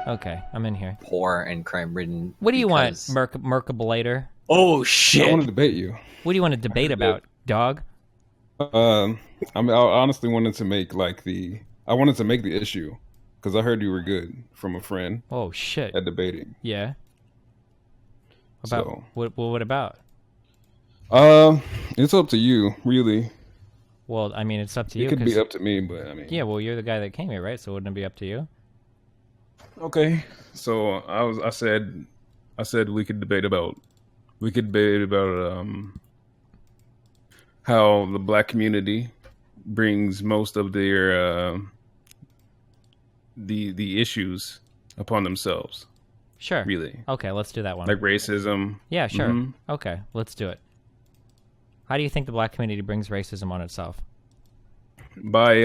Okay, I'm in here. poor and crime-ridden. What do you want, because- Merkablator? Oh I shit! want to debate you. What do you want to debate about, dog? I mean, I honestly wanted to make I wanted to make the issue because I heard you were good from a friend Oh shit. at debating. Yeah. About So, what about? it's up to you, really. Well, I mean, it's up to you. It could 'cause- be up to me, but I mean, Yeah, well, you're the guy that came here, right? So wouldn't it be up to you? okay. So I said we could debate about how the black community brings most of their the issues upon themselves. Sure. Really, Okay, let's do that one. like racism. Yeah, sure. Mhm. Okay, let's do it. How do you think the black community brings racism on itself? By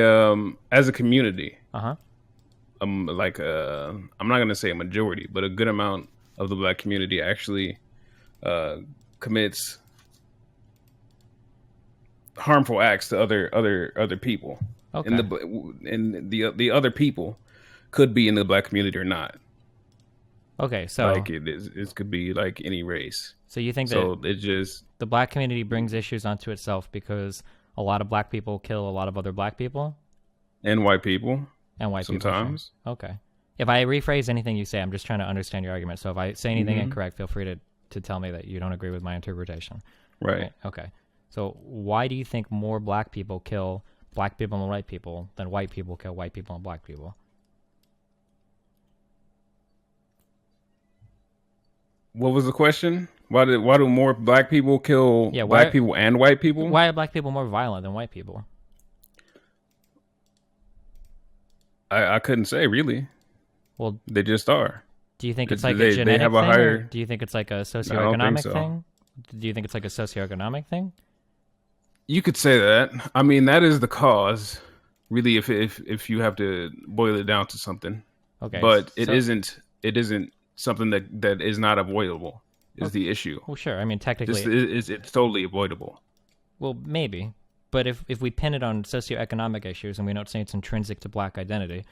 as a community, Uh-huh. I'm not gonna say a majority, but a good amount of the black community actually commits harmful acts to other people. Okay. And the other people could be in the black community or not. Okay, so Like it could be like any race. so you think So that it just the black community brings issues onto itself because a lot of black people kill a lot of other black people and white people and white sometimes. people. Okay. If I rephrase anything you say, I'm just trying to understand your argument. So if I say anything Mhm. incorrect, feel free to tell me that you don't agree with my interpretation. Right. Okay. So why do you think more black people kill black people and white people than white people kill white people and black people? What was the question? Why do more black people kill Yeah, black people and white people? Why are black people more violent than white people? I couldn't say really. Well, They just are. do you think it's They- like they a genetic have a thing? Or higher- do you think it's like a think socioeconomic so. thing? Do you think it's like a socioeconomic thing? You could say that. I mean, that is the cause, really, if you have to boil it down to something. Okay. But it so- isn't something that is not avoidable. Is the issue? Well, sure. I mean, technically, It's totally avoidable. well, maybe. But if we pin it on socioeconomic issues and we don't say it's intrinsic to black identity,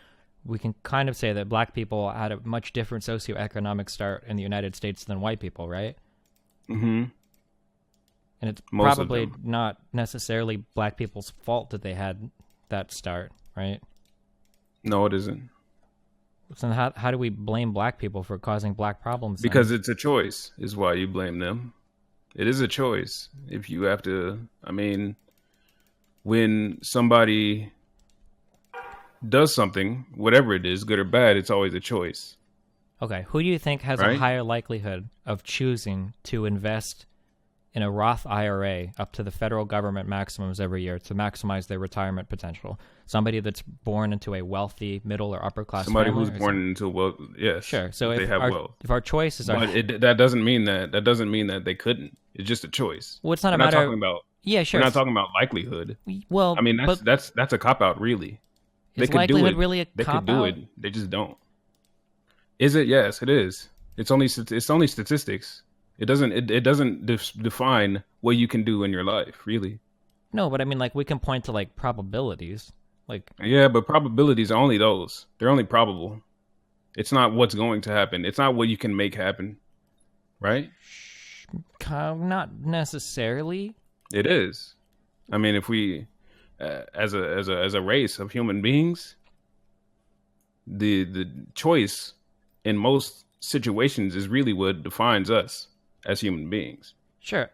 we can kind of say that black people had a much different socioeconomic start in the United States than white people, right? Mm-hmm. And it's Most of probably them. not necessarily black people's fault that they had that start, right? No, it isn't. So then how do we blame black people for causing black problems? then? Because it's a choice, is why you blame them. It is a choice. If you have to, I mean, when somebody does something, whatever it is, good or bad, it's always a choice. Okay, who do you think has a Right? higher likelihood of choosing to invest in a Roth IRA up to the federal government maximums every year to maximize their retirement potential? Somebody that's born into a wealthy middle or upper class Somebody family? who's born into wealth, yes. Sure. So they if have our, wealth. if our choices are... But that doesn't mean that they couldn't. It's just a choice. well, it's not We're a not matter... talking about. yeah, sure. We're not talking about likelihood. Well, I mean, but that's a cop out, really. They is could do likelihood it. really a They cop could do out? it. They just don't. Is it? Yes, it is. It's only statistics. It doesn't define what you can do in your life, really. No, but I mean, like, we can point to, like, probabilities. Like, Yeah, but probabilities are only those. They're only probable. It's not what's going to happen. It's not what you can make happen, right? not necessarily. It is. I mean, if we, as a race of human beings, the choice in most situations is really what defines us as human beings. Sure.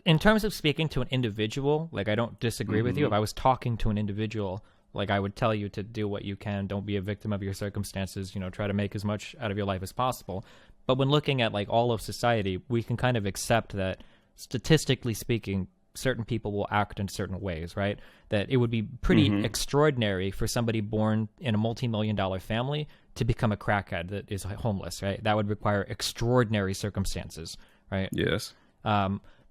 In terms of speaking to an individual, like, I don't disagree with you. If I was talking to an individual, like, I would tell you to do what you can. Don't be a victim of your circumstances. You know, try to make as much out of your life as possible. But when looking at, like, all of society, we can kind of accept that, statistically speaking, certain people will act in certain ways, right? That it would be pretty extraordinary for somebody born in a multi-million-dollar family to become a crackhead that is homeless, right? That would require extraordinary circumstances, right? Yes.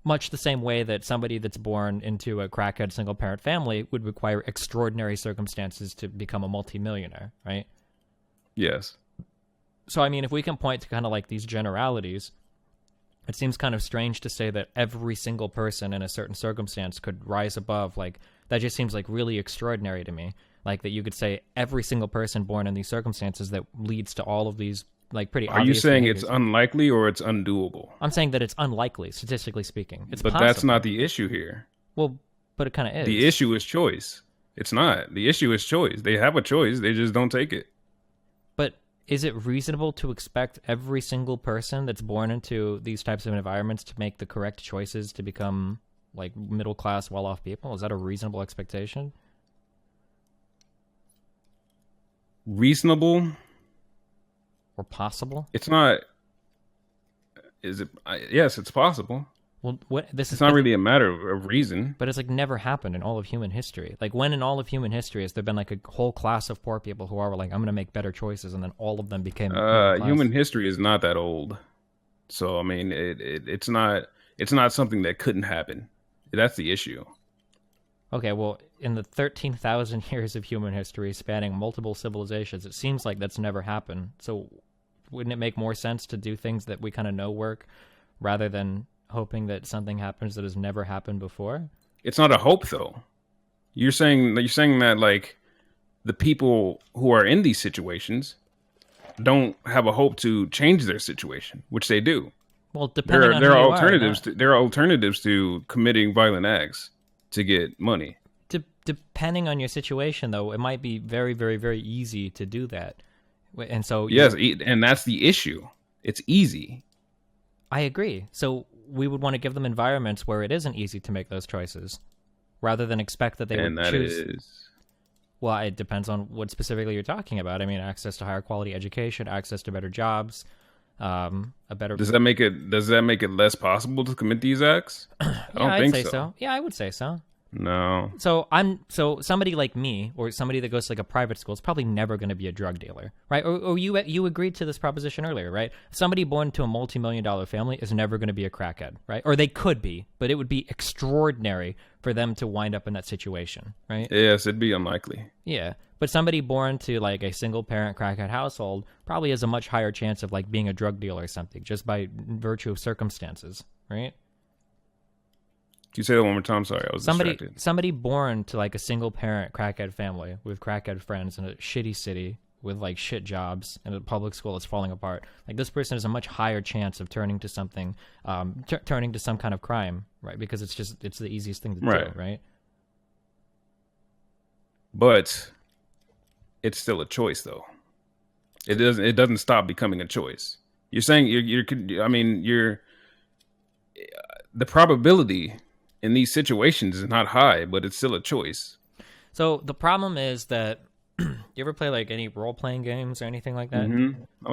Much the same way that somebody that's born into a crackhead single-parent family would require extraordinary circumstances to become a multimillionaire, right? Yes. So, I mean, if we can point to kind of like these generalities, it seems kind of strange to say that every single person in a certain circumstance could rise above. Like, that just seems like really extraordinary to me. Like that you could say every single person born in these circumstances that leads to all of these like pretty Are obvious you saying behaviors. it's unlikely or it's undoable? I'm saying that it's unlikely, statistically speaking. It's But possible. that's not the issue here. Well, but it kind of is. The issue is choice. It's not. The issue is choice. They have a choice. They just don't take it. But is it reasonable to expect every single person that's born into these types of environments to make the correct choices to become like middle class, well off people? Is that a reasonable expectation? Reasonable Or possible? It's not. Is it? Yes, it's possible. Well, what this It's is not really a matter of reason. but it's like never happened in all of human history. Like when in all of human history has there been like a whole class of poor people who are like, I'm going to make better choices, and then all of them became middle class? Human history is not that old, so I mean, it's not. It's not something that couldn't happen. That's the issue. Okay, well, in the 13,000 years of human history spanning multiple civilizations, it seems like that's never happened. So wouldn't it make more sense to do things that we kind of know work rather than hoping that something happens that has never happened before? It's not a hope, though. You're saying that like the people who are in these situations don't have a hope to change their situation, which they do. Well, depending on There who are you alternatives. are, There are alternatives to committing violent acts to get money. depending on your situation, though, it might be very, very, very easy to do that. And so Yes, and that's the issue. It's easy. I agree. So we would want to give them environments where it isn't easy to make those choices, rather than expect that they And would that choose. is Well, it depends on what specifically you're talking about. I mean, access to higher quality education, access to better jobs, a better. Does that make it less possible to commit these acts? I don't I'd think say so. Yeah, I would say so. No. So somebody like me or somebody that goes to like a private school is probably never going to be a drug dealer, right? Or you agreed to this proposition earlier, right? Somebody born to a multi-million-dollar family is never going to be a crackhead, right? Or they could be, but it would be extraordinary for them to wind up in that situation, right? Yes, it'd be unlikely. Yeah, but somebody born to like a single-parent crackhead household probably has a much higher chance of like being a drug dealer or something just by virtue of circumstances, right? Can you say that one more time? Sorry, I was distracted. Somebody born to like a single parent crackhead family with crackhead friends in a shitty city with like shit jobs and a public school that's falling apart. Like this person has a much higher chance of turning to something, turning to some kind of crime, right? Because it's the easiest thing to do, right? But it's still a choice, though. It doesn't stop becoming a choice. You're saying the probability in these situations is not high, but it's still a choice. So the problem is that you ever play like any role playing games or anything like that? Mm-hmm. I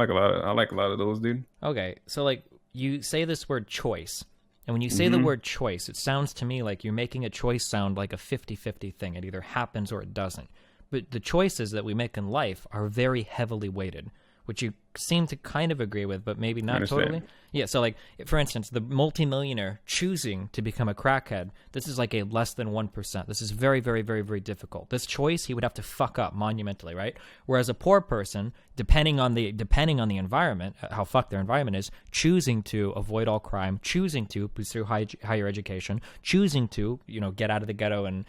like a lot of those, dude. Okay, so like you say this word choice, and when you say the word choice, it sounds to me like you're making a choice sound like a 50-50 thing. It either happens or it doesn't. But the choices that we make in life are very heavily weighted, which you seem to kind of agree with, but maybe not totally. Yeah, so like, for instance, the multimillionaire choosing to become a crackhead, this is like a less than 1%. This is very, very, very, very difficult. This choice, he would have to fuck up monumentally, right? Whereas a poor person, depending on the environment, how fucked their environment is, choosing to avoid all crime, choosing to pursue higher education, choosing to, get out of the ghetto and,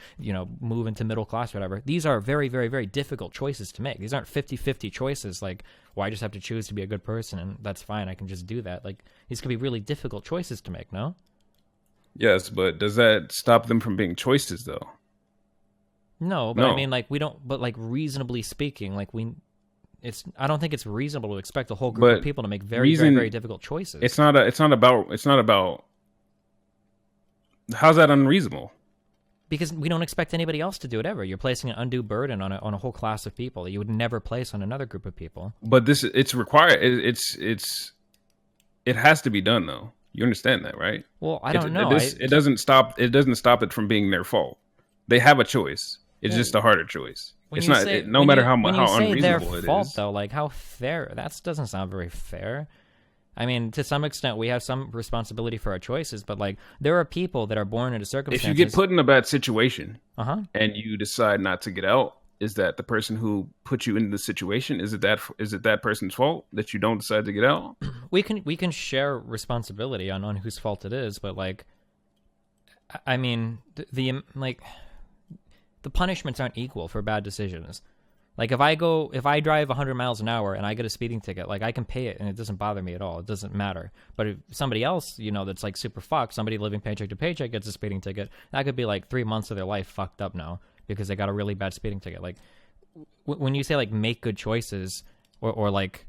move into middle class, whatever. These are very, very, very difficult choices to make. These aren't 50-50 choices like, well, I just have to choose to be a good person and that's fine. I can just do that. Like, these could be really difficult choices to make, no? Yes, but does that stop them from being choices, though? No, but I mean, like, we don't, but like, reasonably speaking, like, I don't think it's reasonable to expect a whole group of people to make very, very, very difficult choices. It's not about, how's that unreasonable? Because we don't expect anybody else to do it ever. You're placing an undue burden on a whole class of people that you would never place on another group of people. But it's required. It has to be done, though. You understand that, right? Well, I don't know. It doesn't stop it from being their fault. They have a choice. It's just a harder choice. It's not. No matter how unreasonable their it fault, is. Though, like how fair? That doesn't sound very fair. I mean, to some extent, we have some responsibility for our choices, but like there are people that are born into circumstances. If you get put in a bad situation, and you decide not to get out, is that the person who put you into the situation? Is it that person's fault that you don't decide to get out? We can share responsibility on whose fault it is, but like, I mean, the the punishments aren't equal for bad decisions. Like if I drive 100 miles an hour and I get a speeding ticket, like I can pay it and it doesn't bother me at all. It doesn't matter. But if somebody else, that's like super fucked, somebody living paycheck to paycheck gets a speeding ticket, that could be like 3 months of their life fucked up now because they got a really bad speeding ticket. Like when you say like make good choices or like,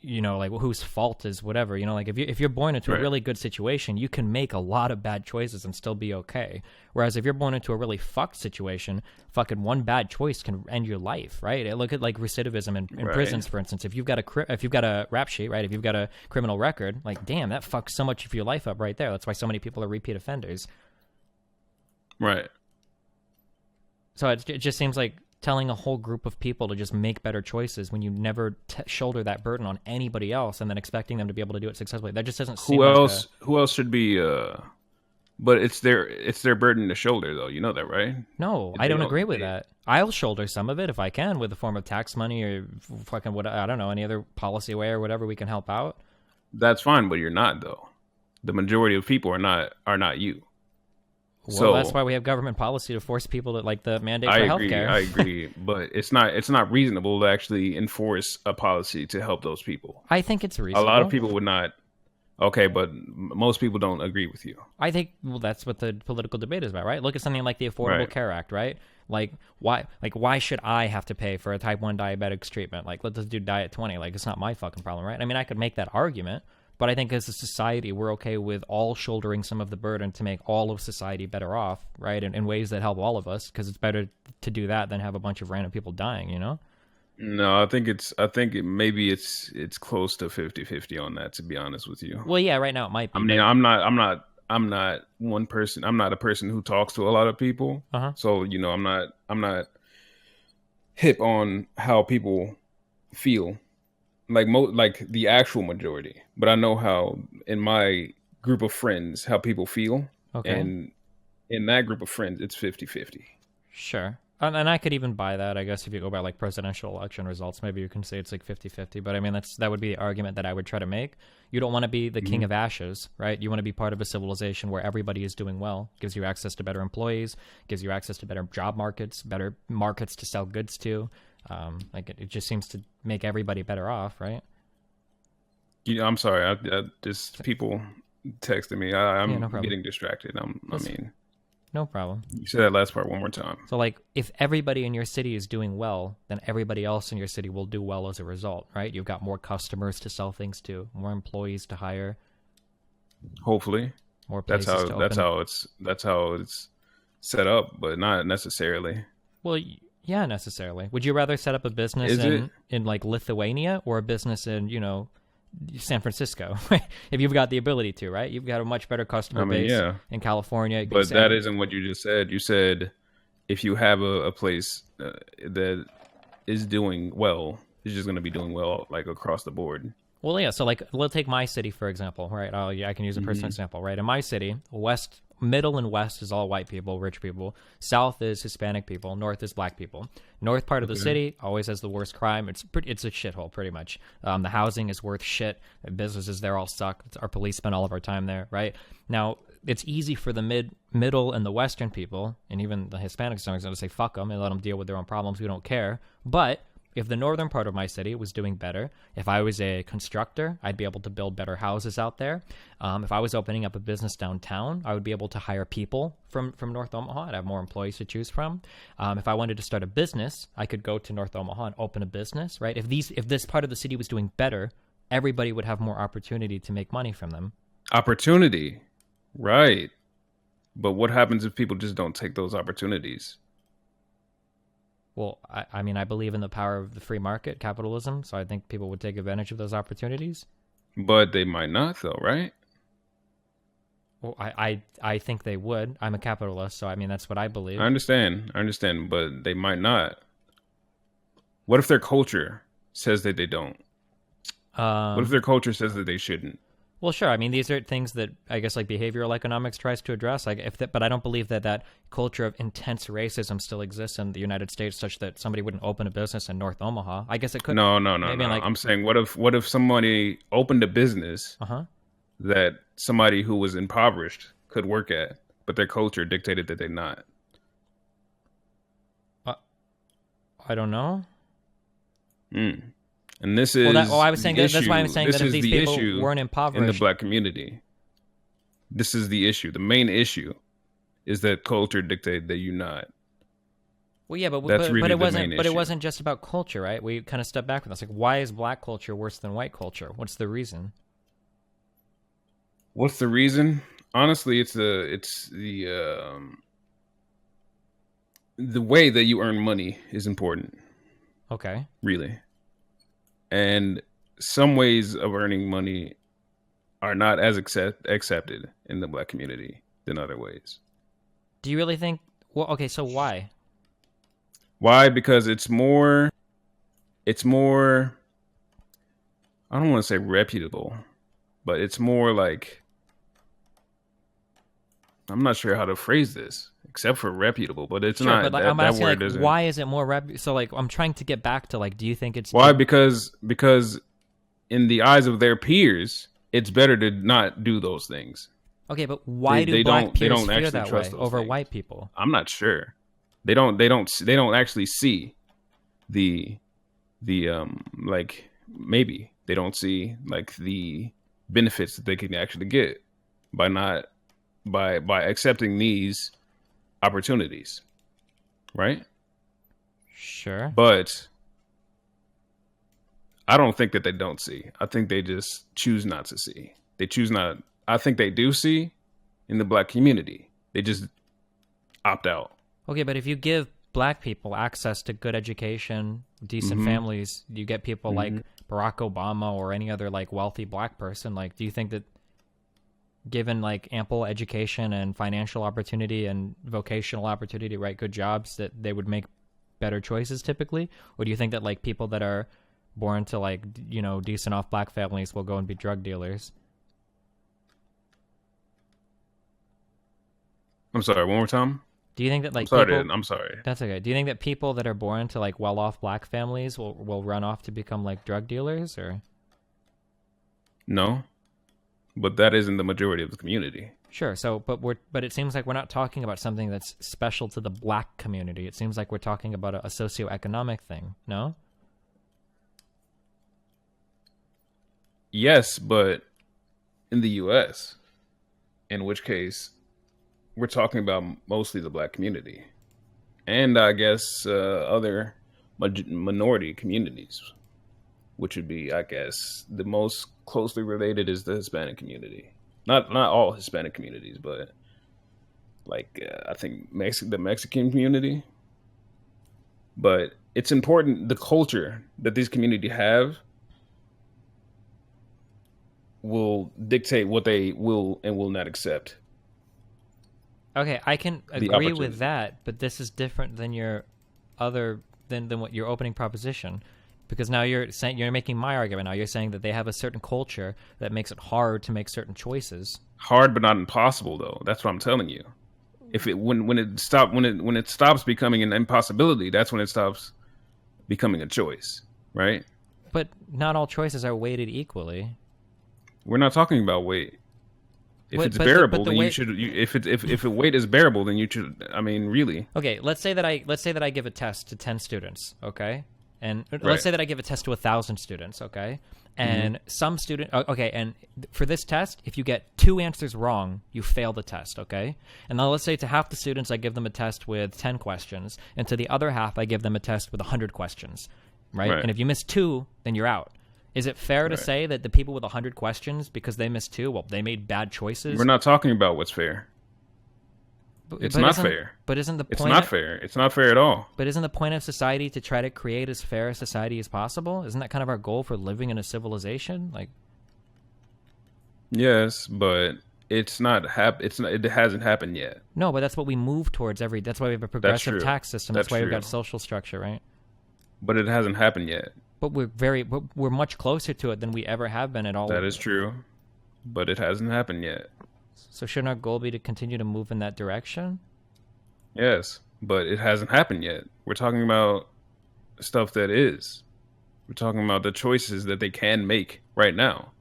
like whose fault is whatever, like if you're born into a really good situation, you can make a lot of bad choices and still be okay. Whereas if you're born into a really fucked situation, fucking one bad choice can end your life, right? Look at like recidivism in prisons, for instance. If you've got a rap sheet, right? If you've got a criminal record, like damn, that fucks so much of your life up right there. That's why so many people are repeat offenders. Right. So it just seems like telling a whole group of people to just make better choices when you never shoulder that burden on anybody else and then expecting them to be able to do it successfully. That just doesn't seem who else should be but it's their burden to shoulder though. You know that, right? No, I don't agree with that. I'll shoulder some of it if I can with the form of tax money or fucking what, I don't know, any other policy way or whatever we can help out. That's fine, but you're not though. The majority of people are not you. Well, so that's why we have government policy to force people to like the mandate for healthcare. I agree, but it's not reasonable to actually enforce a policy to help those people. I think it's reasonable. A lot of people would not. Okay, but most people don't agree with you. I think that's what the political debate is about, right? Look at something like the Affordable Care Act, right? Like why should I have to pay for a type 1 diabetics treatment? Like let this dude die at 20. Like it's not my fucking problem, right? I mean, I could make that argument. But I think as a society, we're okay with all shouldering some of the burden to make all of society better off, right? In ways that help all of us, because it's better to do that than have a bunch of random people dying, No, I think maybe it's close to 50-50 on that, to be honest with you. Well, yeah, right now it might be. I mean, I'm not one person. I'm not a person who talks to a lot of people. Uh-huh. So, I'm not hip on how people feel. Like the actual majority, but I know how in my group of friends how people feel, and in that group of friends it's 50-50. Sure, and I could even buy that. I guess if you go by like presidential election results, maybe you can say it's like 50-50. But I mean that would be the argument that I would try to make. You don't want to be the king of ashes, right? You want to be part of a civilization where everybody is doing well, gives you access to better employees, gives you access to better job markets, better markets to sell goods to. Like it just seems to make everybody better off, right? I'm sorry. I just people texting me. I'm no getting distracted. No problem. You say that last part one more time. So, like, if everybody in your city is doing well, then everybody else in your city will do well as a result, right? You've got more customers to sell things to, more employees to hire. Hopefully, more places to open. That's how it's set up, but not necessarily. Well. Yeah, necessarily. Would you rather set up a business in like Lithuania or a business in, San Francisco? If you've got the ability to, right? You've got a much better customer base in California. But that isn't what you just said. You said if you have a place that is doing well, it's just going to be doing well like across the board. Well, yeah. So like, let's take my city, for example, right? I can use a personal example, right? In my city, middle and west is all white people, rich people. South is Hispanic people. North is black people. North part of the city always has the worst crime. It's a shithole, pretty much. The housing is worth shit. The businesses there all suck. Our police spend all of our time there, right? Now, it's easy for the middle and the western people, and even the Hispanics are going to say, fuck them, and let them deal with their own problems. We don't care. But if the northern part of my city was doing better, if I was a constructor, I'd be able to build better houses out there. If I was opening up a business downtown, I would be able to hire people from North Omaha. I'd have more employees to choose from. If I wanted to start a business, I could go to North Omaha and open a business, right? If this part of the city was doing better, everybody would have more opportunity to make money from them. Opportunity, right. But what happens if people just don't take those opportunities? Well, I mean, I believe in the power of the free market, capitalism, so I think people would take advantage of those opportunities. But they might not, though, right? Well, I think they would. I'm a capitalist, so I mean, that's what I believe. I understand, but they might not. What if their culture says that they don't? What if their culture says that they shouldn't? Well, sure. I mean, these are things that I guess like behavioral economics tries to address. But I don't believe that culture of intense racism still exists in the United States, such that somebody wouldn't open a business in North Omaha. I guess it could. No. I'm saying, what if somebody opened a business that somebody who was impoverished could work at, but their culture dictated that they not? I don't know. Mm. And this is Well, I was saying that, that's why I'm saying this that if is these the people issue weren't in the impoverished. black community. This is the issue. The main issue is that culture dictated that you're not. Well, yeah, That's really the main but it issue. wasn't just about culture, right? We kind of stepped back from this. Like, why is black culture worse than white culture? What's the reason? What's the reason? Honestly, it's the way that you earn money is important, Okay. really. And some ways of earning money are not as accepted in the black community than other ways. Do you really think? Well, okay. So why? Why? Because it's more. I don't want to say reputable, but it's more like, I'm not sure how to phrase this except for reputable, but it's Sure, but not like that I'm that asking, word like, doesn't. why is it more So, like, I'm trying to get back to, like, do you think it's Why? Because in the eyes of their peers, it's better to not do those things. Okay, but why do They black don't peers feel actually that way trust those over things. white people? I'm not sure. They don't actually see the like, maybe they don't see like the benefits that they can actually get by not by accepting these opportunities, right? Sure. But I don't think that they don't see. I think they just choose not to see. They choose not. I think they do see in the black community. They just opt out. Okay, but if you give black people access to good education, decent families, you get people like Barack Obama or any other like wealthy black person. Like, do you think that given like ample education and financial opportunity and vocational opportunity to write good jobs, that they would make better choices typically? Or do you think that like people that are born to like, you know, decent off black families will go and be drug dealers? I'm sorry. One more time. Do you think that I'm like sorry. people? I'm sorry. That's okay. Do you think that people that are born to like well-off black families will run off to become like drug dealers? Or No, but that isn't the majority of the community. sure. So, but it seems like we're not talking about something that's special to the black community. It seems like we're talking about a socioeconomic thing. No. Yes, but in the U.S., in which case we're talking about mostly the black community, and I guess other minority communities, which would be, I guess, the most closely related is the Hispanic community. Not all Hispanic communities, but like I think the Mexican community. But it's important, the culture that these communities have will dictate what they will and will not accept. Okay, I can The agree with opportunity. that, but this is different than your other than what your opening proposition, because now you're saying you're making my argument. Now you're saying that they have a certain culture that makes it hard to make certain choices. Hard but not impossible, though. That's what I'm telling you. If it when it stops becoming an impossibility, that's when it stops becoming a choice, right? But not all choices are weighted equally. We're not talking about weight. If But- it's but bearable, the then weight- you should. If a weight is bearable, then you should. I mean, really, Okay, let's say that I give a test to 10 students, okay? And Right. let's say that I give a test to 1,000 students, okay? And some student okay, and for this test, if you get 2 answers wrong, you fail the test, okay? And now let's say to half the students I give them a test with 10 questions, and to the other half I give them a test with 100 questions, right? Right. And if you miss 2, then you're out. Is it fair to Right. say that the people with 100 questions, because they missed 2, well, they made bad choices? we're not talking about what's fair. It's not isn't- fair. But isn't the It's point not fair. It's not fair at all. But isn't the point of society to try to create as fair a society as possible? Isn't that kind of our goal for living in a civilization? Like, Yes, but it's not It hasn't happened yet. no, but that's what we move towards that's why we have a progressive true. tax system. That's That's why we've true. got social structure, right? But it hasn't happened yet. But we're much closer to it than we ever have been at all. That is true. But it hasn't happened yet. So shouldn't our goal be to continue to move in that direction? Yes, but it hasn't happened yet. We're talking about stuff that is. We're talking about the choices that they can make right now.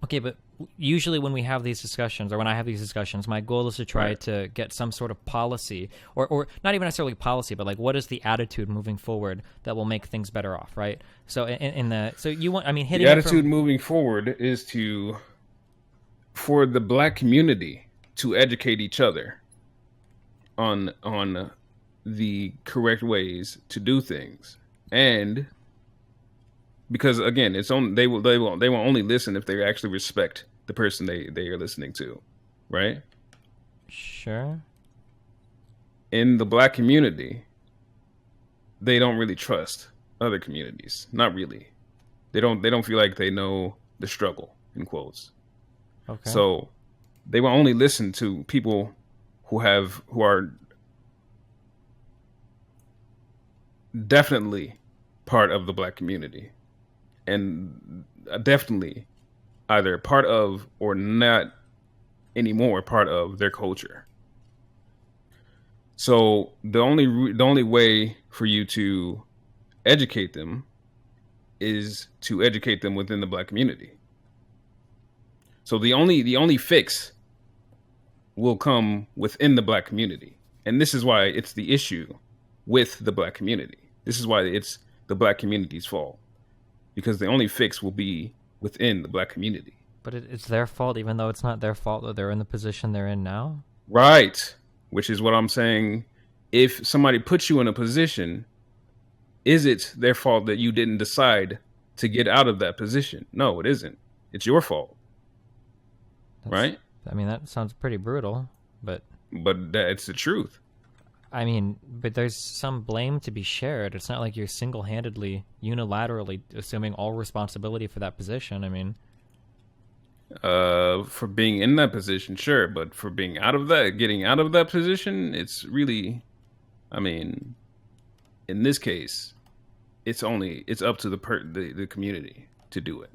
Okay, but usually when we have these discussions, or when I have these discussions, my goal is to try to get some sort of policy, or not even necessarily policy, but like what is the attitude moving forward that will make things better off, right? So so you want, I mean, hitting the attitude moving forward is for the black community to educate each other on the correct ways to do things, and because again, they will only listen if they actually respect the person they are listening to, right? Sure. In the black community, they don't really trust other communities. Not really. They don't feel like they know the struggle, in quotes. Okay. So they will only listen to people who are definitely part of the black community, and definitely either part of or not anymore part of their culture. So the only way for you to educate them is to educate them within the black community. So the only fix will come within the black community, and this is why it's the issue with the black community. This is why it's the black community's fault, because the only fix will be within the black community. But it's their fault, even though it's not their fault that they're in the position they're in now? Right. Which is what I'm saying. If somebody puts you in a position, is it their fault that you didn't decide to get out of that position? No, it isn't. It's your fault. Right? I mean, that sounds pretty brutal, but that's the truth. I mean, but there's some blame to be shared. It's not like you're single-handedly, unilaterally assuming all responsibility for that position. I mean, for being in that position, sure, but for getting out of that position, it's really, I mean, in this case, it's up to the community to do it.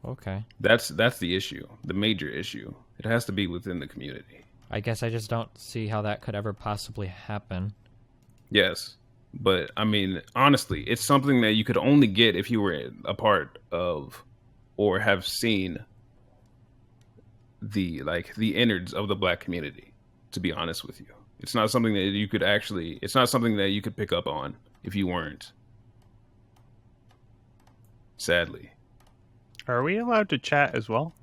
Okay. That's the issue, the major issue. It has to be within the community. I guess I just don't see how that could ever possibly happen. Yes, but I mean, honestly, it's something that you could only get if you were a part of or have seen the innards of the black community. To be honest with you, it's not something that you could pick up on if you weren't. Sadly. Are we allowed to chat as well?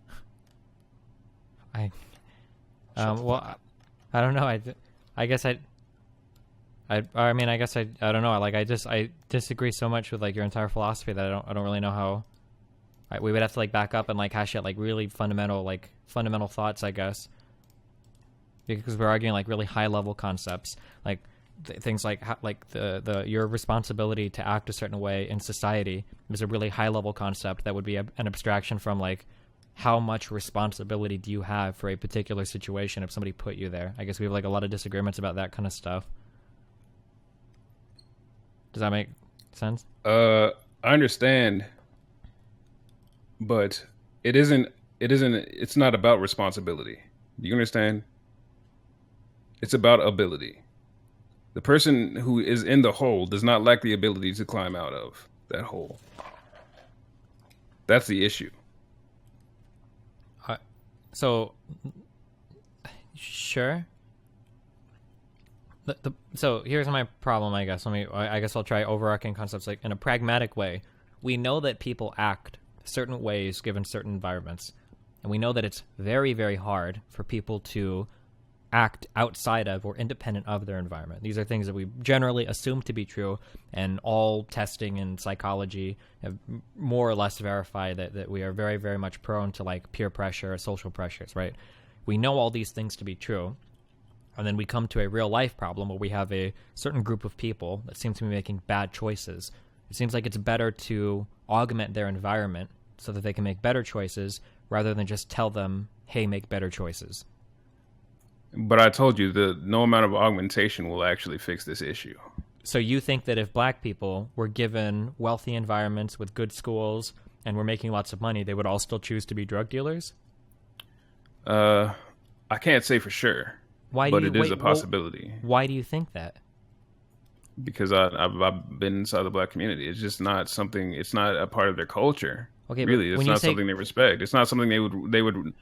Well, I don't know. I guess I mean, I guess I don't know. I disagree so much with like your entire philosophy that I don't really know how. We would have to like back up and like hash out like really fundamental thoughts, I guess, because we're arguing like really high level concepts, like things like your responsibility to act a certain way in society is a really high level concept that would be an abstraction from like how much responsibility do you have for a particular situation if somebody put you there. I guess we have like a lot of disagreements about that kind of stuff. Does that make sense? I understand, but it's not about responsibility. Do you understand? It's about ability. The person who is in the hole does not lack the ability to climb out of that hole. That's the issue. So, sure. So here's my problem, I guess. I guess I'll try overarching concepts like in a pragmatic way. We know that people act certain ways given certain environments, and we know that it's very, very hard for people to act outside of or independent of their environment. These are things that we generally assume to be true, and all testing and psychology have more or less verified that we are very, very much prone to like peer pressure or social pressures, right? We know all these things to be true, and then we come to a real life problem where we have a certain group of people that seem to be making bad choices. It seems like it's better to augment their environment so that they can make better choices rather than just tell them, hey, make better choices. But I told you that no amount of augmentation will actually fix this issue. So you think that if black people were given wealthy environments with good schools and were making lots of money, they would all still choose to be drug dealers? I can't say for sure, but it is a possibility. Why do you think that? Because I've been inside the black community. It's just not something. It's not a part of their culture. Okay, but Really, it's when you not say something they respect. It's not something they would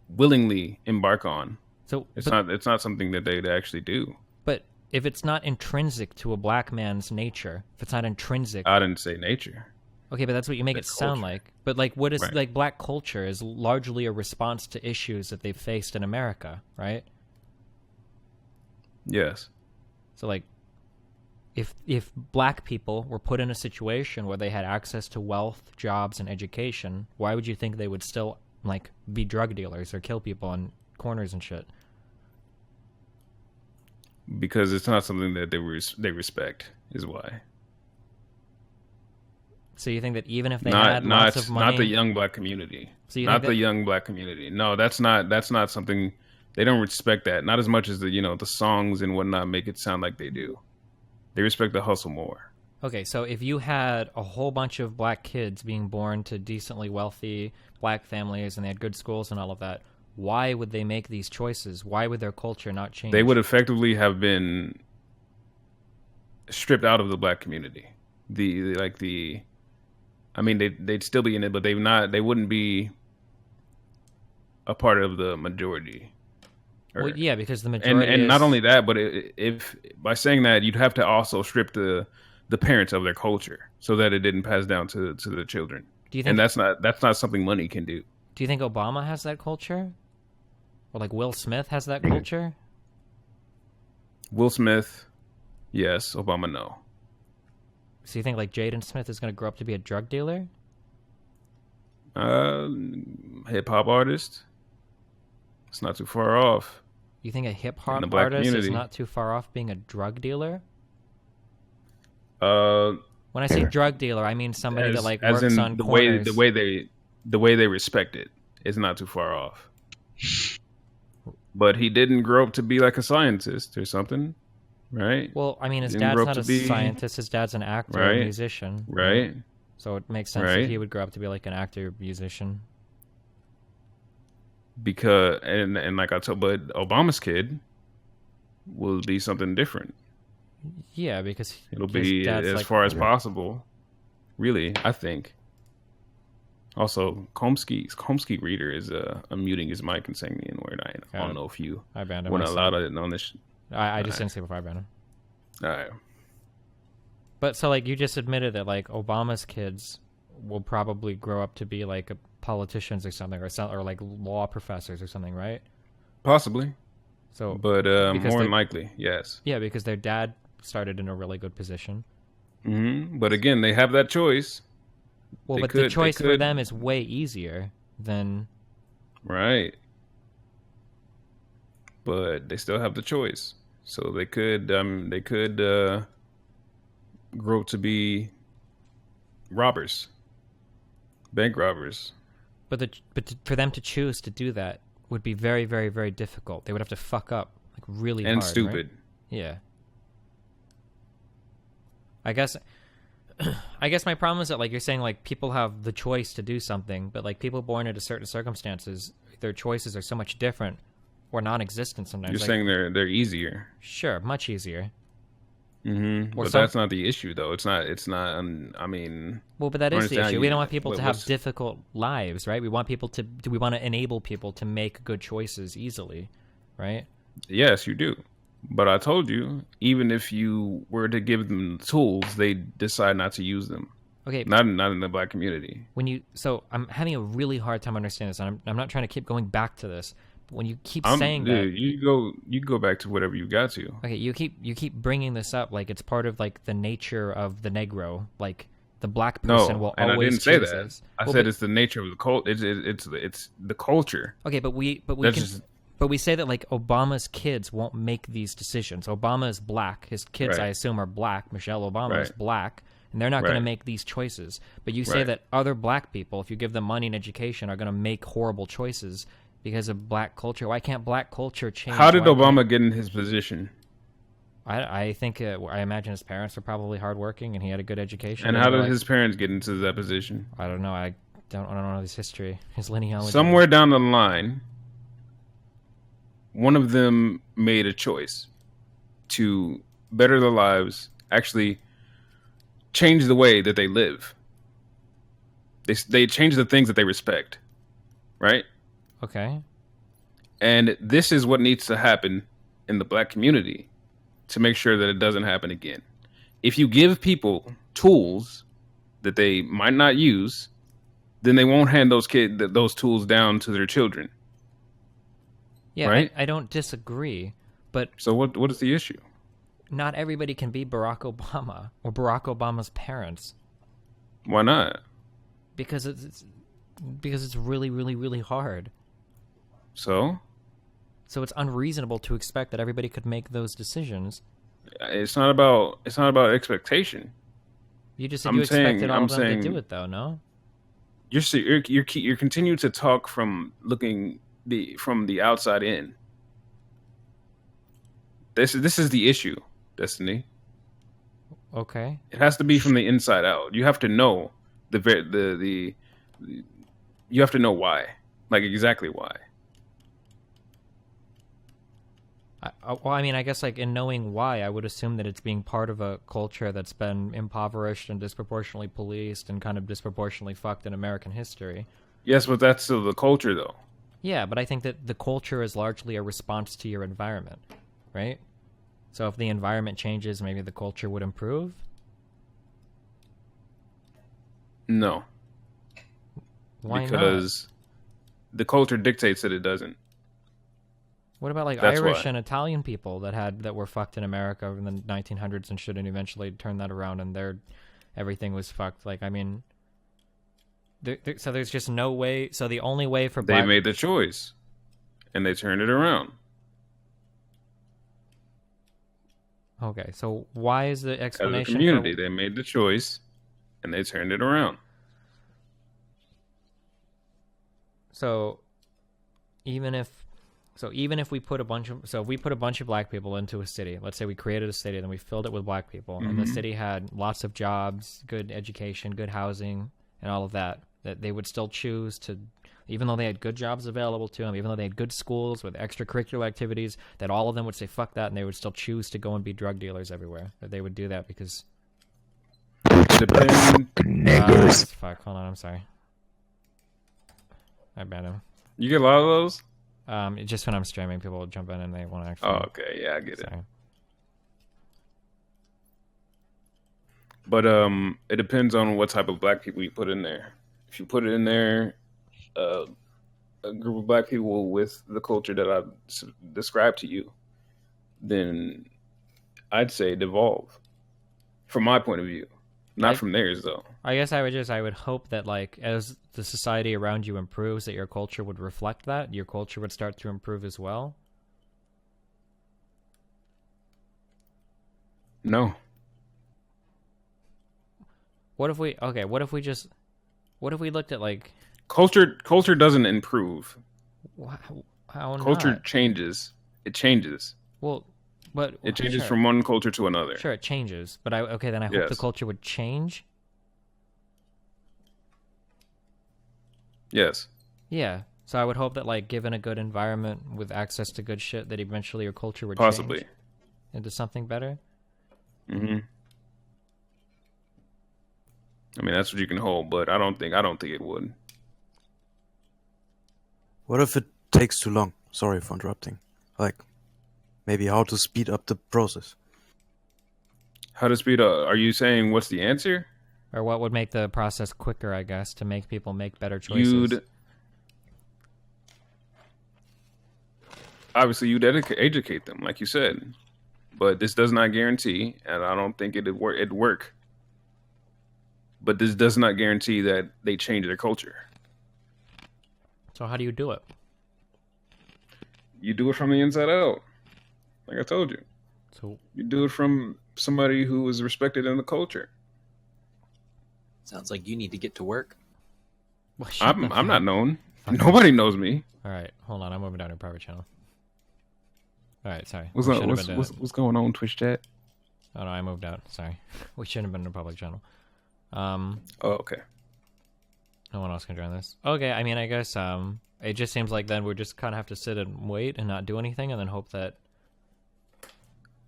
willingly embark on. so, It's not something that they'd actually do. but if it's not intrinsic to a black man's nature, if it's not intrinsic, I didn't say nature. okay, but that's what you make it That's sound culture. like. But like, what is Right. like black culture is largely a response to issues that they've faced in America, right? Yes. So like, if black people were put in a situation where they had access to wealth, jobs, and education, why would you think they would still like be drug dealers or kill people on corners and shit? Because it's not something that they respect, is why. So you think that even if they had lots of money, not the young black community. So you Not think the that- young black community. No, that's not something they don't respect that. Not as much as the songs and whatnot make it sound like they do. They respect the hustle more. Okay, so if you had a whole bunch of black kids being born to decently wealthy black families and they had good schools and all of that, why would they make these choices? Why would their culture not change? They would effectively have been stripped out of the black community. I mean, they'd still be in it, but they wouldn't be a part of the majority. Well, yeah, because the majority and is... not only that, but if by saying that, you'd have to also strip the parents of their culture so that it didn't pass down to the children. Do you think? And that's not something money can do. Do you think Obama has that culture? Or like Will Smith has that culture? Will Smith, yes. Obama, no. So you think like Jaden Smith is going to grow up to be a drug dealer? Hip hop artist. It's not too far off. You think a hip hop black artist is community. not too far off being a drug dealer? Uh, When I say drug dealer, I mean somebody that like as works in on the corners. the way they respect it is not too far off. But he didn't grow up to be like a scientist or something, right? Well, I mean, his Didn't dad's grow up not to a be- scientist. His dad's an actor, Right. a musician. Right. So it makes sense that Right. he would grow up to be like an actor, musician. Because and like I told, but Obama's kid will be something different. Yeah, because It'll his be dad's as like, far as possible. Really, I think. Also, Komsky Reader is unmuting his mic and saying the N word. I don't know if you I banned him. want to myself. allow it on this. I just didn't say before I banned him. All right. But so like you just admitted that like Obama's kids will probably grow up to be like politicians or something, or like law professors or something, right? Possibly, So but because more they- than likely, yes. yeah, because their dad started in a really good position. But again, they have that choice, Well, They but could- the they choice for could. them is way easier than right? But they still have the choice, so they could grow to be robbers, bank robbers. for them to choose to do that would be very, very, very difficult. They would have to fuck up like really And hard, right? stupid. Yeah. I guess my problem is that like you're saying like people have the choice to do something, but like people born into certain circumstances, their choices are so much different or non-existent sometimes. You're Like, saying they're easier. sure, much easier. But some- that's not the issue, though. It's not. I mean, Well, but that I is the understand issue. you- We don't want people to have what's- difficult lives, right? We want people to we want to enable people to make good choices easily, right? yes, you do. But I told you, even if you were to give them tools, they decide not to use them. Okay, Not in the black community. so I'm having a really hard time understanding this, and I'm not trying to keep going back to this. But when you keep saying that, you go back to whatever you got to. okay, you keep bringing this up like it's part of like the nature of the Negro, like the black person No, will and I always didn't say choose that. this. I Well, said but- it's the nature of the cult. It's the culture. okay, but we That's can. just- But we say that like Obama's kids won't make these decisions. Obama is black. His kids, Right. I assume, are black. Michelle Obama is Right. black, and they're not going to Right. make these choices. But you say Right. that other black people, if you give them money and education, are going to make horrible choices because of black culture. Why can't black culture change? How did Why Obama can't- get in his position? I think I imagine his parents were probably hardworking, and he had a good education. And They how were did like- his parents get into that position? I don't know. I don't know his history, his linealogy. Somewhere down the line, one of them made a choice to better their lives, actually change the way that they live. They change the things that they respect, right? Okay. And this is what needs to happen in the black community to make sure that it doesn't happen again. If you give people tools that they might not use, then they won't hand those tools down to their children. Yeah, right? I don't disagree, but So what is the issue? not everybody can be Barack Obama or Barack Obama's parents Why not? because it's really, really, really hard. So So it's unreasonable to expect that everybody could make those decisions. it's not about expectation. You just said you expected all I'm of them to saying do it, though, no? You're continue to talk from the outside in. This is the issue, Destiny. Okay. It has to be from the inside out. You have to know you have to know why, like exactly why. Well, I mean, I guess like in knowing why, I would assume that it's being part of a culture that's been impoverished and disproportionately policed and kind of disproportionately fucked in American history. Yes, but that's still the culture, though. Yeah, but I think that the culture is largely a response to your environment, right? So if the environment changes, maybe the culture would improve? No, Why because the culture dictates that it doesn't. What about like That's Irish why. and Italian people that were fucked in America in the 1900s and shouldn't eventually turn that around and everything was fucked? Like, I mean, so there's just no way. So the only way for They black made the choice, and they turned it around. Okay, so why is the As a explanation community, for they made the choice, and they turned it around. so even if we put a bunch of if we put a bunch of black people into a city, let's say we created a city, then we filled it with black people, and the city had lots of jobs, good education, good housing, and all of that they would still choose to, even though they had good jobs available to them, even though they had good schools with extracurricular activities, that all of them would say fuck that, and they would still choose to go and be drug dealers everywhere. That they would do that because Depends. fuck. Hold on, I'm sorry. I bet him. You get a lot of those. Just when I'm streaming, people will jump in and they want to actually. Oh, okay, yeah, I get it. Sorry. But it depends on what type of black people you put in there. If you put it in there, a group of black people with the culture that I've described to you, then I'd say devolve. From my point of view, not from theirs though. I guess I would hope that like as the society around you improves, that your culture would reflect that. Your culture would start to improve as well. No. What if we looked at like Culture doesn't improve. how Culture not? changes. It changes. Well, but It changes sure. from one culture to another. Sure, it changes, but then I hope the Yes. culture would change. Yes. Yeah, so I would hope that like given a good environment with access to good shit, that eventually your culture would Possibly. change into something better. Mm-hmm. I mean, that's what you can hold, but I don't think it would. What if it takes too long? Sorry for interrupting. Like, maybe how to speed up the process. How to speed up? Are you saying what's the answer? Or what would make the process quicker, I guess, to make people make better choices? You'd educate them, like you said. But this does not guarantee, and I don't think it'd work. But this does not guarantee that they change their culture. So how do you do it? You do it from the inside out. Like I told you. So You do it from somebody who is respected in the culture. Sounds like you need to get to work. well, shut the I'm not fuck- known. fuck Nobody knows me. All right, hold on. I'm moving down to private channel. All right, sorry. What's We up? shouldn't have been What's going on, Twitch chat? Oh no, I moved out. Sorry. We shouldn't have been in a public channel. Oh, okay. No one else can join this. Okay, I mean, I guess it just seems like then we just kind of have to sit and wait and not do anything, and then hope that.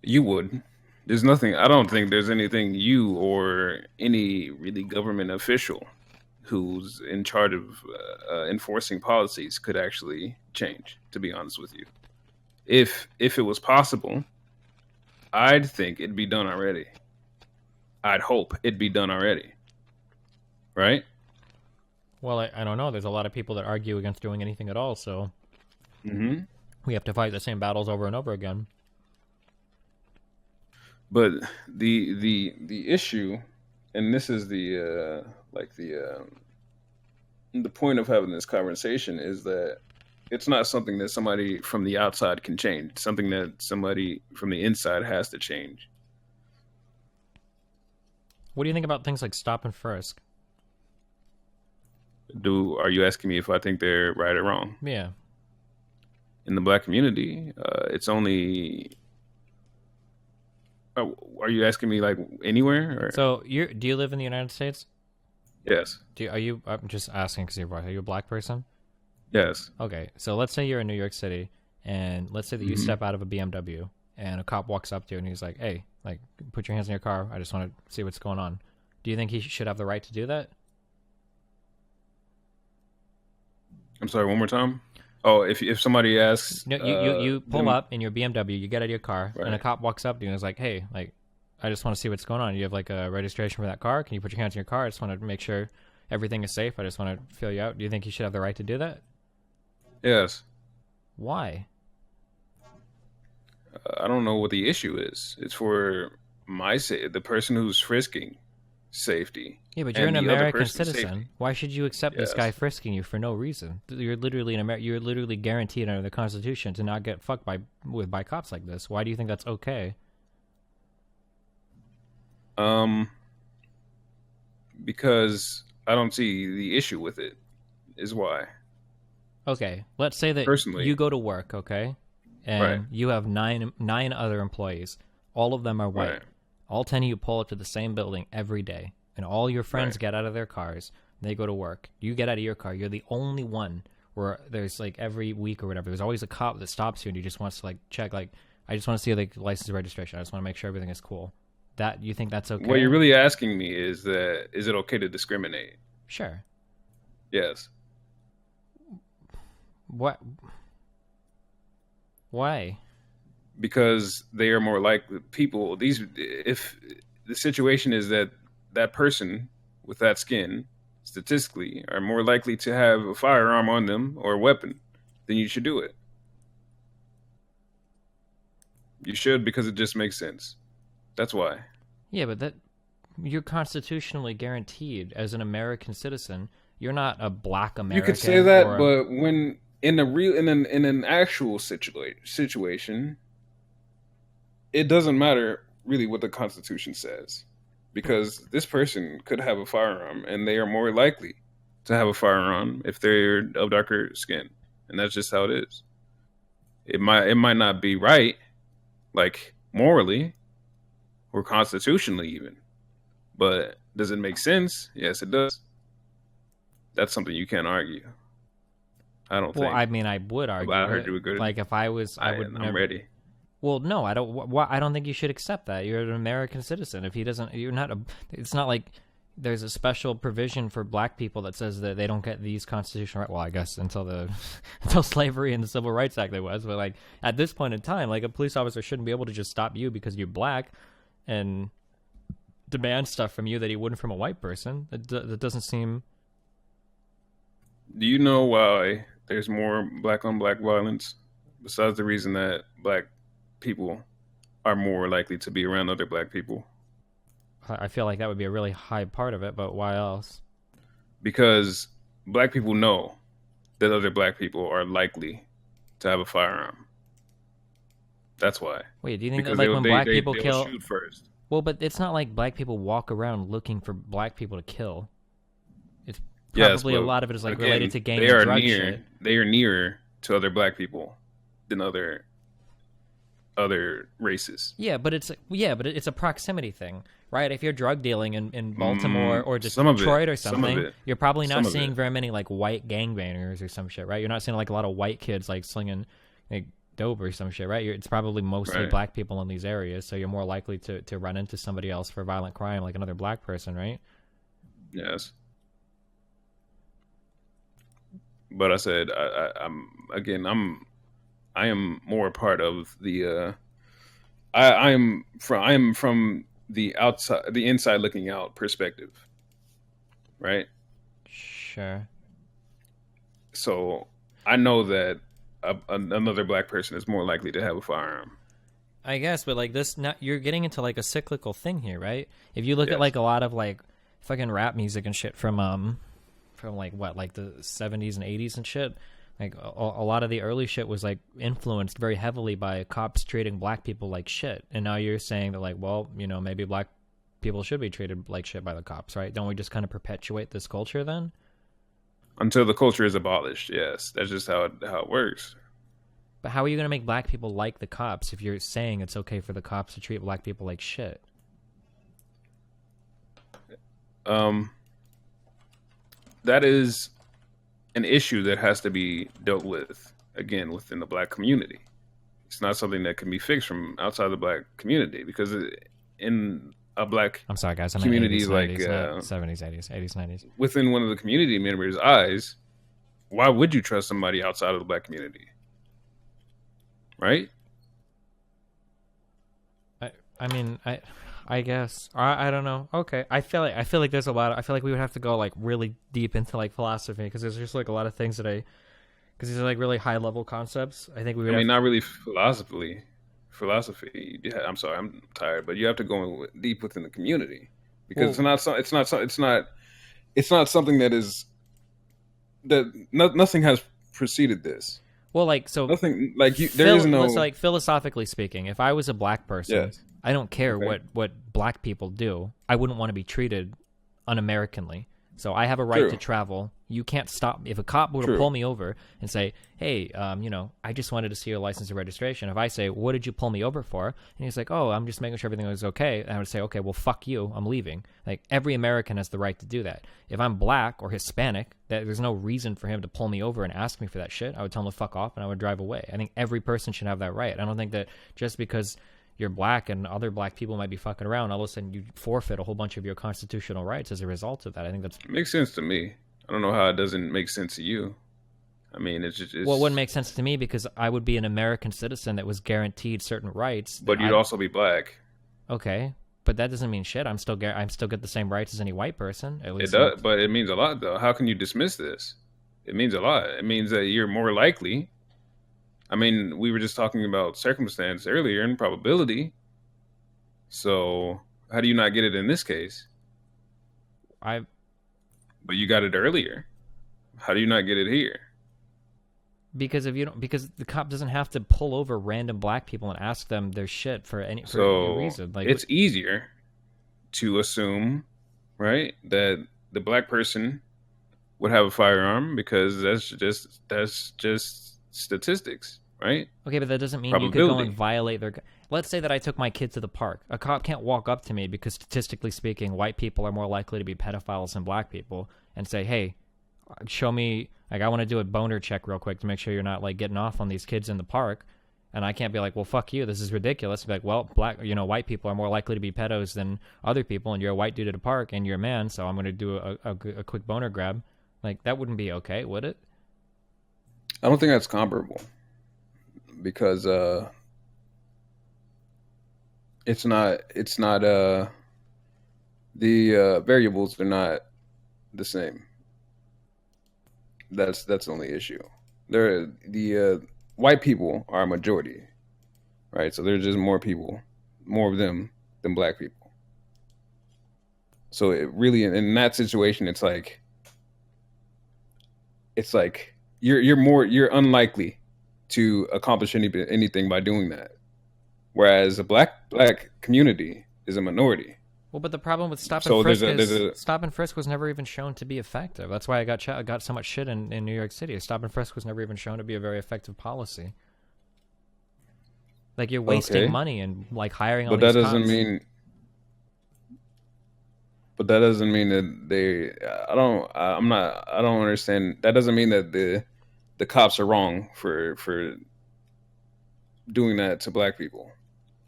You would. There's nothing. I don't think there's anything you or any really government official who's in charge of enforcing policies could actually change. To be honest with you, if it was possible, I'd think it'd be done already. I'd hope it'd be done already. Right? Well, I don't know. There's a lot of people that argue against doing anything at all, so Mm-hmm. we have to fight the same battles over and over again. But the issue, and this is the point of having this conversation, is that it's not something that somebody from the outside can change. It's something that somebody from the inside has to change. What do you think about things like stop and frisk? Are you asking me if I think they're right or wrong? Yeah. In the black community, it's only. Are you asking me like anywhere? Or? So do you live in the United States? Yes. I'm just asking because you're black. Are you a black person? Yes. Okay, so let's say you're in New York City, and let's say that you step out of a BMW, and a cop walks up to you, and he's like, "Hey, like, put your hands in your car. I just want to see what's going on." Do you think he should have the right to do that? I'm sorry. One more time. Oh, if somebody asks, No, you pull them- up in your BMW, you get out of your car, and a Right. cop walks up to you and is like, "Hey, like, I just want to see what's going on. You have like a registration for that car? Can you put your hands in your car? I just want to make sure everything is safe. I just want to feel you out." Do you think he should have the right to do that? Yes. Why? I don't know what the issue is. It's for the person who's frisking safety. Yeah, but you're and an the other American person's citizen. safety. Why should you accept this Yes. guy frisking you for no reason? You're literally you're literally guaranteed under the Constitution to not get fucked by cops like this. Why do you think that's okay? Because I don't see the issue with it. Is why. Okay, let's say that Personally. you go to work, okay, and Right. you have nine other employees. All of them are white. Right. All 10 of you pull up to the same building every day, and all your friends Right. get out of their cars. They go to work. You get out of your car. You're the only one where there's like every week or whatever. There's always a cop that stops you and he just wants to like check. Like, I just want to see like license and registration. I just want to make sure everything is cool. That you think that's okay? What you're really asking me is is it okay to discriminate? Sure. Yes. What? Why? Because they are more likely people. If the situation is that person with that skin statistically are more likely to have a firearm on them or a weapon, then you should do it. You should, because it just makes sense. That's why. Yeah, but you're constitutionally guaranteed as an American citizen. You're not a black American. You could say that, or but when in an actual situation, it doesn't matter really what the Constitution says, because this person could have a firearm, and they are more likely to have a firearm if they're of darker skin, and that's just how it is. It might not be right, like morally or constitutionally even, but does it make sense? Yes, it does. That's something you can't argue. I don't think. Well, I mean, I would argue. I heard it. you agree. Like if I was, I would. I'm never, ready. Well, no, I don't. I don't think you should accept that. You're an American citizen. If he doesn't, you're not a. It's not like there's a special provision for black people that says that they don't get these constitutional rights. Well, I guess until slavery and the Civil Rights Act there was, but like at this point in time, like a police officer shouldn't be able to just stop you because you're black and demand stuff from you that he wouldn't from a white person. That doesn't seem. Do you know why there's more black on black violence? Besides the reason that black people are more likely to be around other black people. I feel like that would be a really high part of it, but why else? Because black people know that other black people are likely to have a firearm. That's why. Wait, do you think Because that like when black people they'll kill? shoot first. Well, but it's not like black people walk around looking for black people to kill. It's Yes, probably a but lot of it is like again, related to gang they and are drug near. shit. They are nearer to other black people than other races. Yeah, but it's a proximity thing, right? If you're drug dealing in Baltimore or just some of it. Detroit or Some of something, it. you're probably not Some of seeing it. very many like white gangbangers or some shit, right? You're not seeing like a lot of white kids like slinging like dope or some shit, right? It's probably mostly Right. black people in these areas, so you're more likely to run into somebody else for violent crime, like another black person, right? Yes. But I said I am more a part of the. I am from the outside, the inside looking out perspective, right? Sure. So I know that another black person is more likely to have a firearm. I guess, but like this, not, you're getting into like a cyclical thing here, right? If you look at Yes. like a lot of like fucking rap music and shit from like what, like the 70s and 80s and shit, like a lot of the early shit was like influenced very heavily by cops treating black people like shit. And now you're saying that like, well, you know, maybe black people should be treated like shit by the cops, right? Don't we just kind of perpetuate this culture then? Until the culture is abolished, yes, that's just how it works. But how are you going to make black people like the cops if you're saying it's okay for the cops to treat black people like shit? That is an issue that has to be dealt with again within the black community. It's not something that can be fixed from outside the black community because in a black I'm sorry, guys. I'm community, 80s, like 90s, not 70s, 80s, 80s, 90s. within one of the community members' eyes, why would you trust somebody outside of the black community? Right? I mean, I guess I don't know. Okay, I feel like there's a lot. I feel like we would have to go like really deep into like philosophy because there's just like a lot of things because these are like really high level concepts. I think we would. I mean, not really philosophically. Philosophy. Yeah, I'm sorry, I'm tired, but you have to go deep within the community because it's not something that is nothing has preceded this. Well, like so Nothing like you. There is no. Let's like philosophically speaking, if I was a black person, Yes. I don't care Okay. what black people do. I wouldn't want to be treated un-Americanly. So I have a right True. to travel. You can't stop me. If a cop were to True. pull me over and say, "Hey, you know, I just wanted to see your license and registration," if I say, "What did you pull me over for?" and he's like, "Oh, I'm just making sure everything was okay," and I would say, "Okay, well, fuck you. I'm leaving." Like every American has the right to do that. If I'm black or Hispanic, there's no reason for him to pull me over and ask me for that shit. I would tell him to fuck off and I would drive away. I think every person should have that right. I don't think that just because you're black and other black people might be fucking around, all of a sudden you forfeit a whole bunch of your constitutional rights as a result of that. I think that's Makes sense to me. I don't know how it doesn't make sense to you. I mean, it's just. well, it wouldn't make sense to me because I would be an American citizen that was guaranteed certain rights. But you'd also be black. Okay, but that doesn't mean shit. I'm still get the same rights as any white person. At It least does, but it means a lot, though. How can you dismiss this? It means a lot. It means that you're more likely. I mean, we were just talking about circumstance earlier and probability. So, how do you not get it in this case? I But you got it earlier. How do you not get it here? because if you don't because the cop doesn't have to pull over random black people and ask them their shit for any reason. Like it's easier to assume, right, that the black person would have a firearm because that's just statistics, right? okay, but that doesn't mean you could go Probability. and violate their. Let's say that I took my kid to the park. A cop can't walk up to me because statistically speaking, white people are more likely to be pedophiles than black people and say, "Hey, show me, like, I want to do a boner check real quick to make sure you're not like getting off on these kids in the park." And I can't be like, "Well, fuck you, this is ridiculous." Be like, "Well, white people are more likely to be pedos than other people, and you're a white dude at a park, and you're a man, so I'm going to do a quick boner grab." Like, that wouldn't be okay, would it? I don't think that's comparable because it's not the variables are not the same. That's the only issue. The white people are a majority, right? So there's just more of them than black people. So it really, in that situation, it's like you're unlikely to accomplish anything by doing that. Whereas a black community is a minority. Well, but the problem with stop and So frisk there's is a- stop and frisk was never even shown to be effective. That's why I got so much shit in New York City. Stop and frisk was never even shown to be a very effective policy. Like, you're wasting Okay. money and like hiring all But these that doesn't cops. mean. But that doesn't mean that they. I don't. I'm not. I don't understand. That doesn't mean that the cops are wrong for doing that to black people.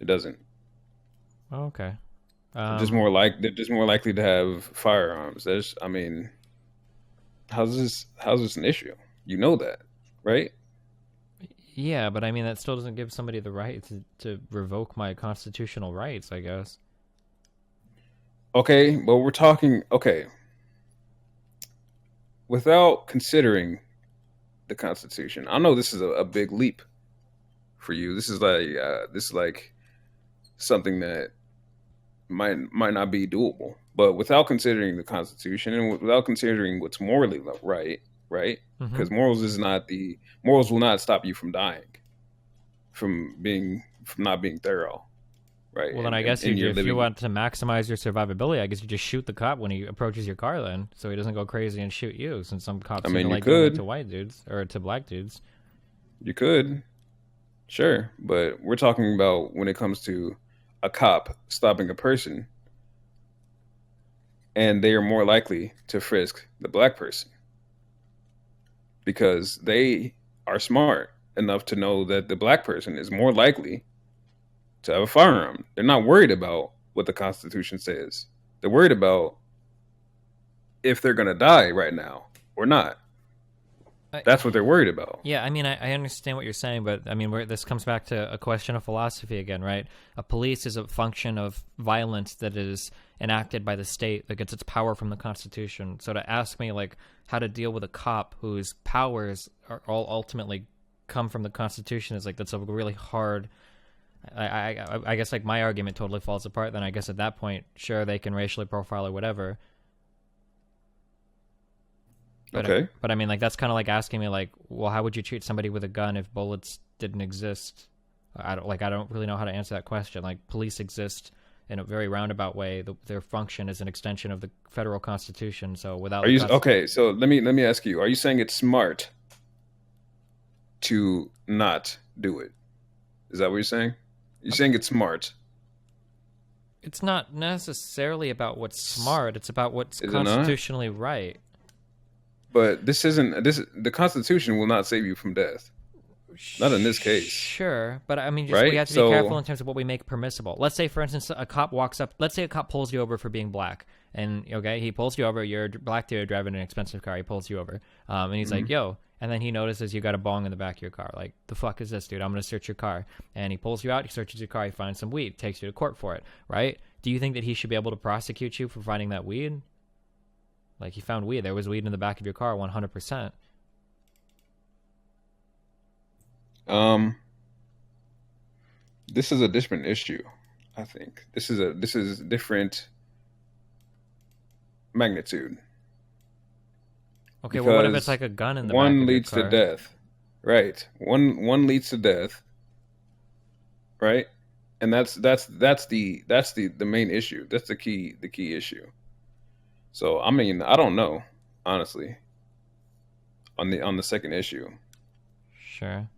It doesn't. Oh, okay. They're just more likely to have firearms. I mean, how's this an issue? You know that, right? Yeah, but I mean that still doesn't give somebody the right to revoke my constitutional rights, I guess. Okay, but we're talking. Okay, without considering the Constitution, I know this is a big leap for you. This is like something that might not be doable. But without considering the Constitution and without considering what's morally right? Mm-hmm. Because morals will not stop you from dying, from not being thorough, right? Well, then I guess if you want to maximize your survivability, I guess you just shoot the cop when he approaches your car, then, so he doesn't go crazy and shoot you. Since some cops seem to like doing it to white dudes or to black dudes. You could, sure, but we're talking about when it comes to a cop stopping a person, and they are more likely to frisk the black person because they are smart enough to know that the black person is more likely to have a firearm. They're not worried about what the Constitution says. They're worried about if they're going to die right now or not. That's what they're worried about. Yeah, I mean, I understand what you're saying, but I mean, this comes back to a question of philosophy again, right? A police is a function of violence that is enacted by the state that gets its power from the Constitution. So to ask me, like, how to deal with a cop whose powers are all ultimately come from the Constitution is like, that's a really hard... I guess, like, my argument totally falls apart. Then I guess at that point, sure, they can racially profile or whatever. But, okay. But I mean, like, that's kind of like asking me, like, well, how would you treat somebody with a gun if bullets didn't exist? I don't really know how to answer that question. Like, police exist in a very roundabout way. Their function is an extension of the federal Constitution. So without okay, so let me ask you: are you saying it's smart to not do it? Is that what you're saying? You're saying it's smart. It's not necessarily about what's smart. It's about what's constitutionally right. But the Constitution will not save you from death. Not in this case. Sure, but I mean, right? We have to be careful in terms of what we make permissible. Let's say, for instance, a cop walks up. Let's say a cop pulls you over for being black, and okay, he pulls you over. You're a black dude driving an expensive car. He pulls you over, and he's like, "Yo," and then he notices you got a bong in the back of your car. Like, the fuck is this, dude? I'm gonna search your car. And he pulls you out. He searches your car. He finds some weed. Takes you to court for it. Right? Do you think that he should be able to prosecute you for finding that weed? Like, he found weed. There was weed in the back of your car, 100%. This is a different issue, I think. This is different magnitude. Okay, well, what if it's like a gun in the back of your car? One leads to death. Right. One leads to death. Right? And that's the main issue. That's the key issue. So I mean, I don't know, honestly. On the second issue. Sure.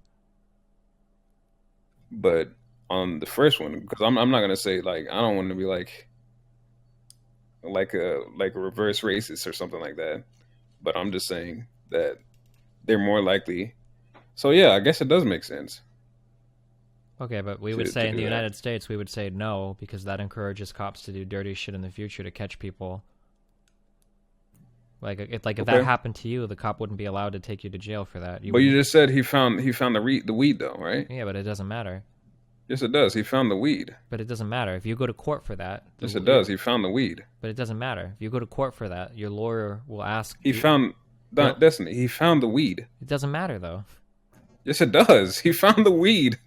But on the first one, because I'm not gonna say, like, I don't want to be like a reverse racist or something like that. But I'm just saying that they're more likely. So yeah, I guess it does make sense. Okay, but we would say in the United States, we would say no, because that encourages cops to do dirty shit in the future to catch people. Like if that happened to you, the cop wouldn't be allowed to take you to jail for that. But you just said he found the weed though, right? Yeah, but it doesn't matter. Yes, it does. He found the weed. But it doesn't matter. If you go to court for that... Yes, it does. He found the weed. But it doesn't matter. If you go to court for that, your lawyer will ask... He found the weed. It doesn't matter, though. Yes, it does. He found the weed.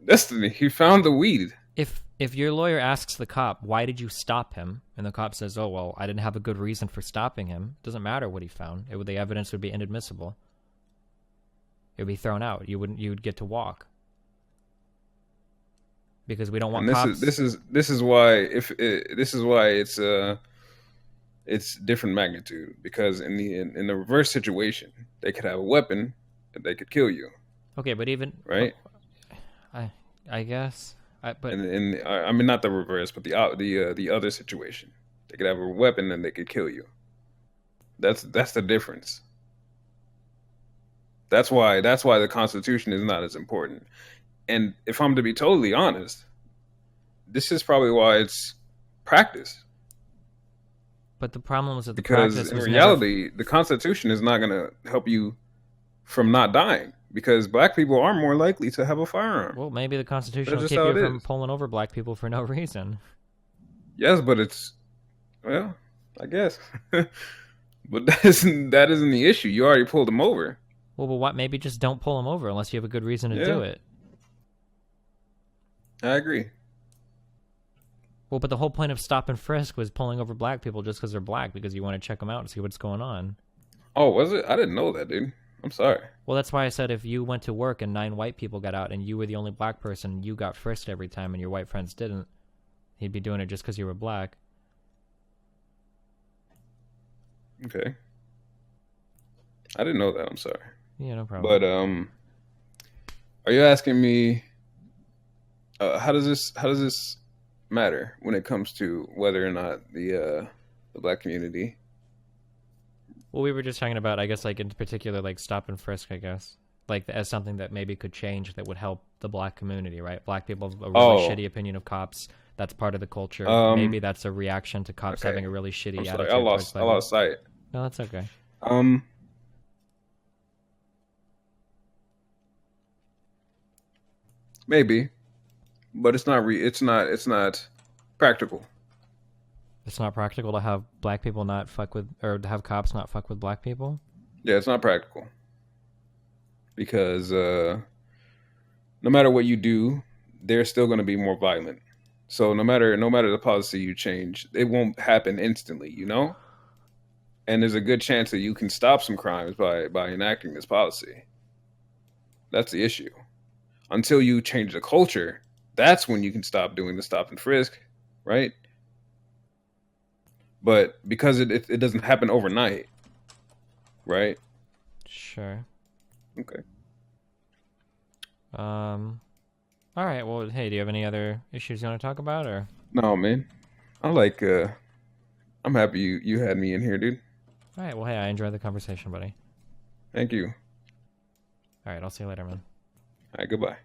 Destiny, he found the weed. If your lawyer asks the cop, why did you stop him? And the cop says, oh, well, I didn't have a good reason for stopping him. It doesn't matter what he found. The evidence would be inadmissible. It would be thrown out. You'd get to walk. Because we don't want cops. This is why it's different magnitude, because in the reverse situation, they could have a weapon and they could kill you. Okay, but even right, I guess, but I mean, not the reverse, but the other situation, they could have a weapon and they could kill you. That's the difference. That's why the Constitution is not as important. And if I'm to be totally honest, this is probably why it's practiced. But the problem is that because in reality, the Constitution is not going to help you from not dying because black people are more likely to have a firearm. Well, maybe the Constitution will That's keep just you how it from is. pulling over black people for no reason. Yes, but it's well, I guess, but that isn't the issue. You already pulled them over. Well, but what? Maybe just don't pull them over unless you have a good reason to Yeah. do it. I agree. Well, but the whole point of stop and frisk was pulling over black people just because they're black, because you want to check them out and see what's going on. Oh, was it? I didn't know that, dude. I'm sorry. Well, that's why I said if you went to work and 9 white people got out and you were the only black person, you got frisked every time and your white friends didn't, he'd be doing it just because you were black. Okay. I didn't know that. I'm sorry. Yeah, no problem. But are you asking me how does this matter when it comes to whether or not the black community? Well, we were just talking about, I guess, like in particular, like stop and frisk, I guess, like as something that maybe could change that would help the black community, right? Black people have a really shitty opinion of cops. That's part of the culture. Maybe that's a reaction to cops having a really shitty I'm attitude. sorry, I lost sight. No, that's okay. Maybe, but it's not practical. It's not practical to have black people not fuck with, or to have cops not fuck with black people. Yeah, it's not practical because no matter what you do, they're still going to be more violent. So no matter the policy you change, it won't happen instantly, you know? And there's a good chance that you can stop some crimes by enacting this policy. That's the issue. Until you change the culture, that's when you can stop doing the stop and frisk, right? But because it doesn't happen overnight, right? Sure. Okay. All right. Well, hey, do you have any other issues you want to talk about, or? No, man. I'm happy you had me in here, dude. All right. Well, hey, I enjoyed the conversation, buddy. Thank you. All right. I'll see you later, man. All right, goodbye.